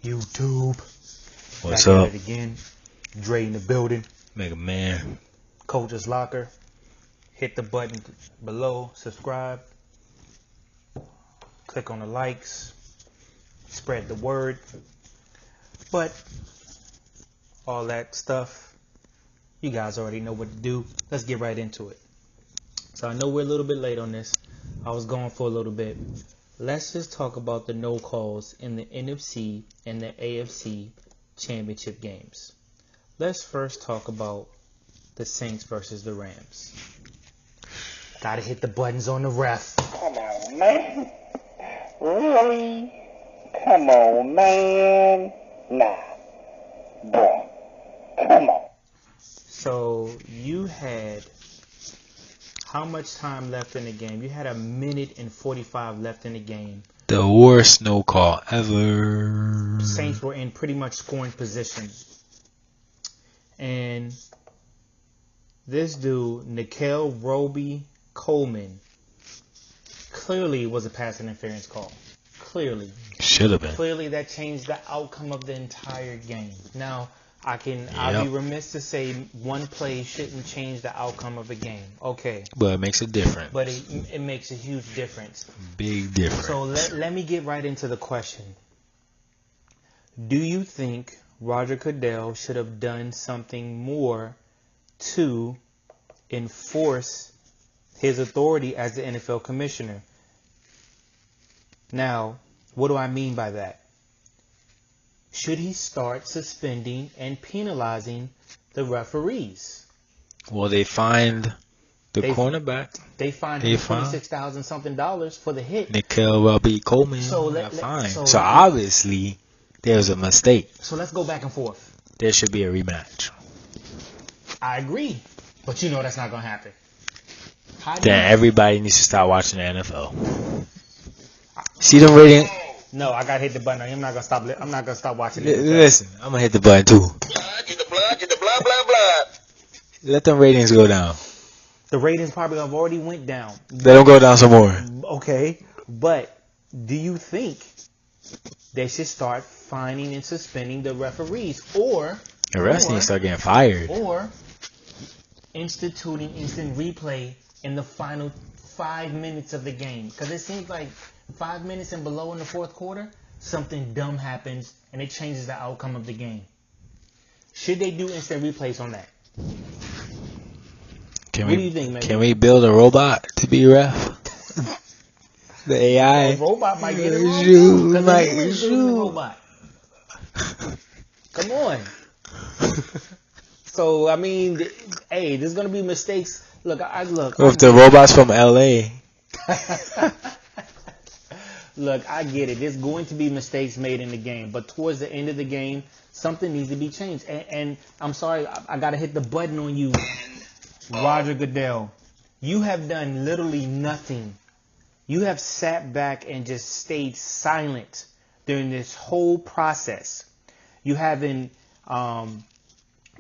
YouTube. What's Back up? at it again. Dre in the building. Mega Man. Coach's Locker. Hit the button below. Subscribe. Click on the likes. Spread the word. But all that stuff, you guys already know what to do. Let's get right into it. So I know we're a little bit late on this. I was gone for a little bit. Let's just talk about the no calls in the NFC and the AFC Championship games. Let's first talk about the Saints versus the Rams. Gotta hit the buttons on the ref. Come on, man. Really? Come on, man. Nah. Boy. Come on. So you had how much time left in the game? You had 1:45 left in the game. The worst no call ever. Saints were in pretty much scoring position. And this dude, Nikhil Roby Coleman, clearly was a pass interference call. Clearly. Should have been. Clearly that changed the outcome of the entire game. Now, I'll be remiss to say one play shouldn't change the outcome of a game. Okay. But it makes a difference. But it makes a huge difference. Big difference. So let me get right into the question. Do you think Roger Goodell should have done something more to enforce his authority as the NFL commissioner? Now, what do I mean by that? Should he start suspending and penalizing the referees? Well, they fined the cornerback. They fined him $26,000 something for the hit. Nikhil Roby Coleman. So obviously, there's a mistake. So let's go back and forth. There should be a rematch. I agree, but you know that's not gonna happen. Then everybody needs to start watching the NFL. See the rating? No, I gotta hit the button. I'm not gonna stop watching it. Listen, I'm gonna hit the button too. Get the blood. Let them ratings go down. The ratings probably have already went down. Let them go down some more. Okay, but do you think they should start fining and suspending the referees, or The rest need to start getting fired. or instituting instant replay in the final 5 minutes of the game? Because it seems like 5 minutes and below in the fourth quarter, something dumb happens and it changes the outcome of the game. Should they do instant replays on that? What do you think, man? Can we build a robot to be ref? The AI. The robot might get it wrong too, 'cause the humans do the robot. Come on. So I mean, hey, there's gonna be mistakes. Look. If the robot's from LA. Look, I get it. There's going to be mistakes made in the game, but towards the end of the game, something needs to be changed. And I'm sorry, I gotta hit the button on you, Roger Goodell. You have done literally nothing. You have sat back and just stayed silent during this whole process. You haven't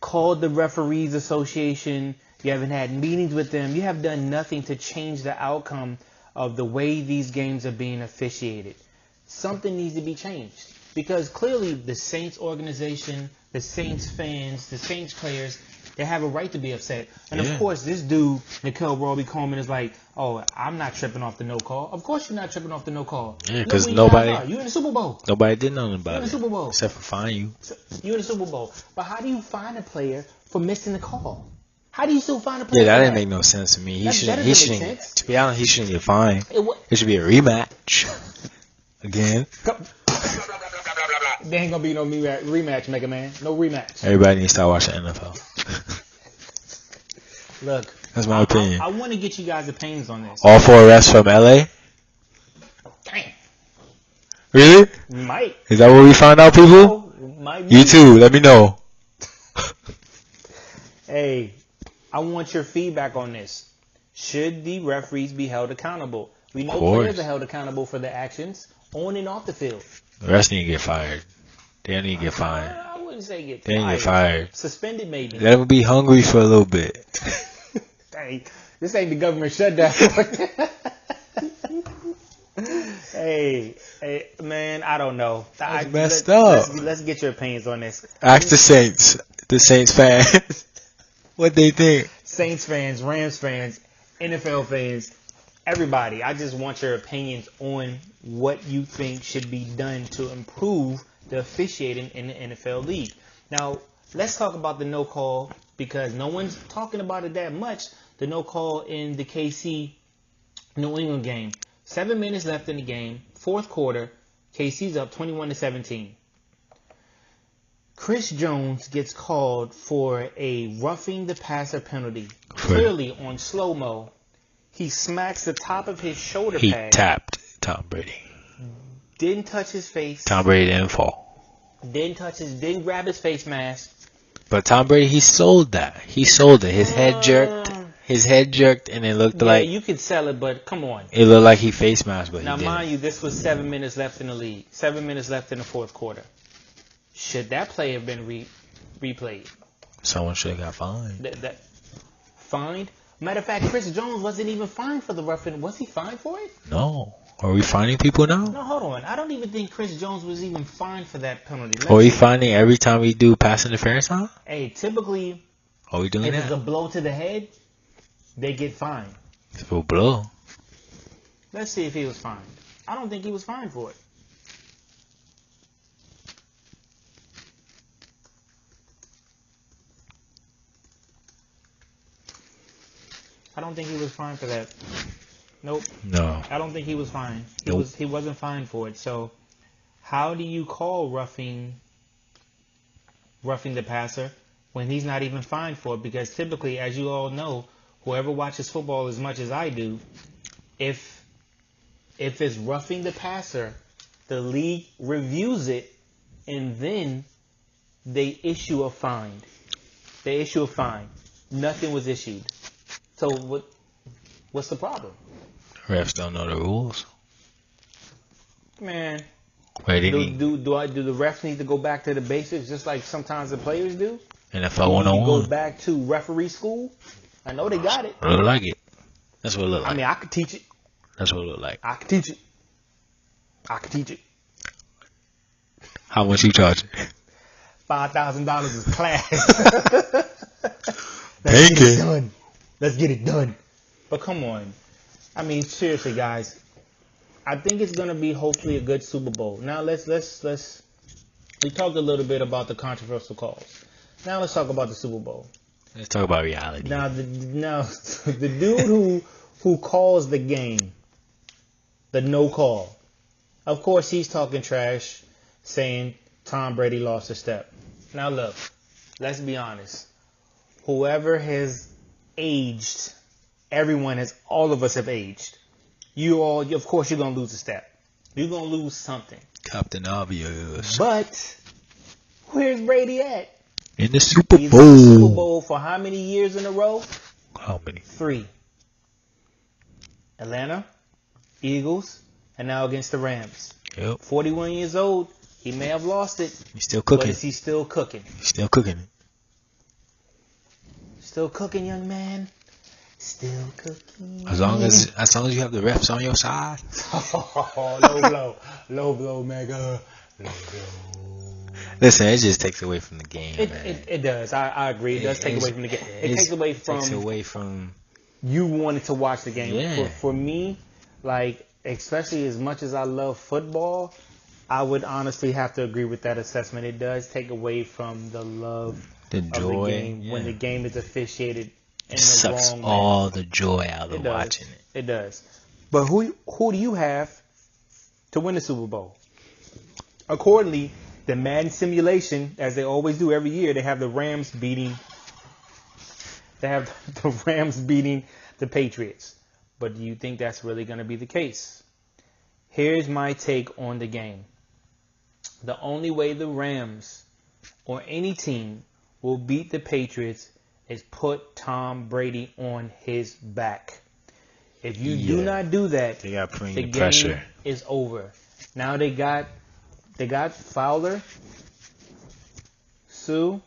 called the Referees Association. You haven't had meetings with them. You have done nothing to change the outcome of the way these games are being officiated. Something needs to be changed. Because clearly the Saints organization, the Saints fans, the Saints players, they have a right to be upset. And of course, this dude, Nikhil Roby Coleman, is like, oh, I'm not tripping off the no call. Of course you're not tripping off the no call. Yeah, because nobody... You in the Super Bowl. Nobody did nothing about You in the Super Bowl. Except for fine you. You in the Super Bowl. But how do you fine a player for missing the call? How do you still find a player? Yeah, that didn't make no sense to me. He shouldn't. To be honest, he shouldn't get fined. It should be a rematch. Again. There ain't gonna be no rematch, Mega Man. No rematch. Everybody needs to start watching NFL. Look. That's my opinion. I want to get you guys' opinions on this. All 4 refs from LA? Damn. Really? Might. Is that what we found out, people? Might be. You too. Let me know. Hey, I want your feedback on this. Should the referees be held accountable? We know players are held accountable for their actions on and off the field. The rest need to get fired. They don't need to get fined. I wouldn't say get They need to fired. get fired. Suspended maybe. Let them be hungry for a little bit. Hey, this ain't the government shutdown. Hey, man, I don't know. That's messed up. Let's get your opinions on this. Ask the Saints fans, what they think. Saints fans, Rams fans, NFL fans, everybody. I just want your opinions on what you think should be done to improve the officiating in the NFL league. Now, let's talk about the no call because no one's talking about it that much. The no call in the KC New England game. 7 minutes left in the game. Fourth quarter. KC's up 21-17. Chris Jones gets called for a roughing the passer penalty. Clearly on slow-mo. He smacks the top of his shoulder pad. He tapped Tom Brady. Didn't touch his face. Tom Brady didn't fall. Didn't grab his face mask. But Tom Brady, he sold that. He sold it. His head jerked. And it looked like... Yeah, you could sell it, but come on. It looked like he face masked, but now, he didn't. mind you, this was 7 minutes left in the league. 7 minutes left in the fourth quarter. Should that play have been replayed? Someone should have got fined. Fined? Matter of fact, Chris Jones wasn't even fined for the roughing. Was he fined for it? No. Are we finding people now? No, hold on. I don't even think Chris Jones was even fined for that penalty. Are we finding every time we do pass interference now? Hey, typically, are we doing if that? it's a blow to the head, they get fined. If a blow? Let's see if he was fined. I don't think he was fined for it. I don't think he was fined for that. Nope. No. I don't think he was fined. He wasn't fined for it. So, how do you call roughing the passer when he's not even fined for it? Because typically, as you all know, whoever watches football as much as I do, if it's roughing the passer, the league reviews it and then they issue a fine. Nothing was issued. So what's the problem? Refs don't know the rules. Man, do the refs need to go back to the basics just like sometimes the players do? NFL 101. Go back to referee school? I know they got it. I look like it. That's what it look like. I mean, I could teach it. That's what it look like. I could teach it. How much you charging? $5,000 is class. Let's get it done. But come on. I mean, seriously, guys. I think it's going to be hopefully a good Super Bowl. Now, let's we talked a little bit about the controversial calls. Now let's talk about the Super Bowl. Let's talk about reality. Now, the dude who calls the game, the no call, of course he's talking trash, saying Tom Brady lost a step. Now look, let's be honest. Whoever has aged, all of us have aged. Of course you're going to lose a step. You're going to lose something. Captain Obvious. But where's Brady at? In the Super Bowl. He's in the Super Bowl for how many years in a row? How many? 3. Atlanta, Eagles, and now against the Rams. Yep. 41 years old. He may have lost it. He's still cooking. But is he still cooking? He's still cooking. Still cooking, young man. Still cooking. As long as you have the refs on your side. Low blow, mega. Low blow. Listen, it just takes away from the game, man. It does. I agree. It does take away from the game. It takes away from you wanting to watch the game. Yeah. For me, like, especially as much as I love football, I would honestly have to agree with that assessment. It does take away from the love of the game when the game is officiated in the wrong way. All the joy out of watching it. It does. But who do you have to win the Super Bowl? Accordingly, the Madden simulation, as they always do every year, they have the Rams beating the Patriots. But do you think that's really going to be the case? Here's my take on the game. The only way the Rams or any team will beat the Patriots is put Tom Brady on his back. If you do not do that, the game is over. Now they got Fowler, Sue,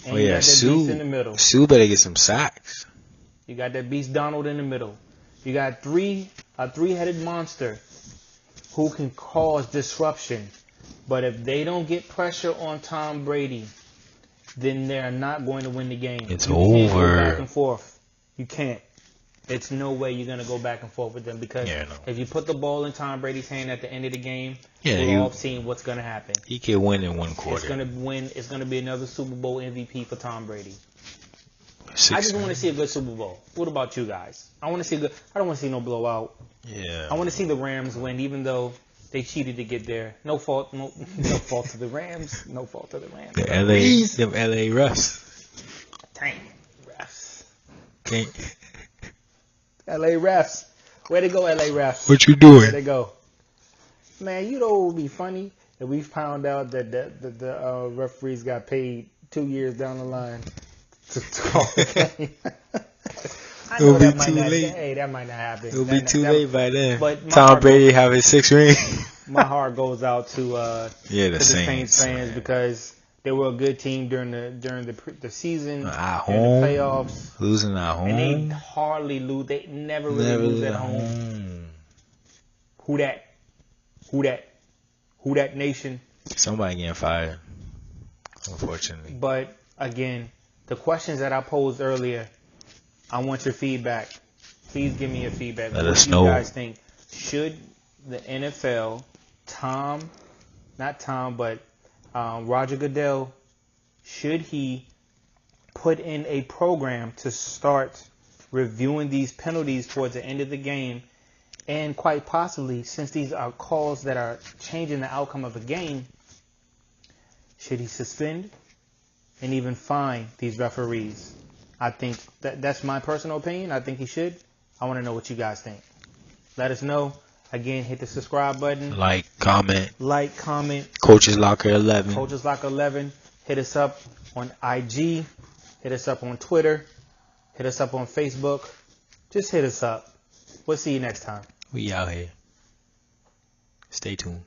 and you got that beast in the middle. Sue better get some sacks. You got that beast Donald in the middle. You got 3 a three-headed monster who can cause disruption. But if they don't get pressure on Tom Brady, then they're not going to win the game. It's you over. Can't go back and forth. You can't. It's no way you're going to go back and forth with them because if you put the ball in Tom Brady's hand at the end of the game, we're all seeing what's going to happen. He can win in one quarter. It's going to win. It's going to be another Super Bowl MVP for Tom Brady. I just want to see a good Super Bowl. What about you guys? I want to see good. I don't want to see no blowout. Yeah. I want to see the Rams win, even though they cheated to get there. No fault. No fault to the Rams. No fault to the Rams. The LA refs. Dang, refs. Can't. LA refs. Way to go, LA refs. What you doing? Way to go. Man, you know what would be funny if we found out that the referees got paid 2 years down the line to call the game. It'll be too late. Hey, that might not happen. It'll be too late by then. But Tom Brady having 6 rings. My heart goes out to the Saints fans because they were a good team during the season, at home, the playoffs, losing at home. And they hardly lose. They never really lose at home. Who that? Who that nation? Somebody getting fired, unfortunately. But again, the questions that I posed earlier, I want your feedback. Please give me your feedback. Let us know. What do you guys think? Should the NFL, Roger Goodell, should he put in a program to start reviewing these penalties towards the end of the game? And quite possibly, since these are calls that are changing the outcome of a game, should he suspend and even fine these referees? I think that's my personal opinion. I think he should. I want to know what you guys think. Let us know. Again, hit the subscribe button. Like, comment. Coaches Locker 11. Coaches Locker 11. Hit us up on IG. Hit us up on Twitter. Hit us up on Facebook. Just hit us up. We'll see you next time. We out here. Stay tuned.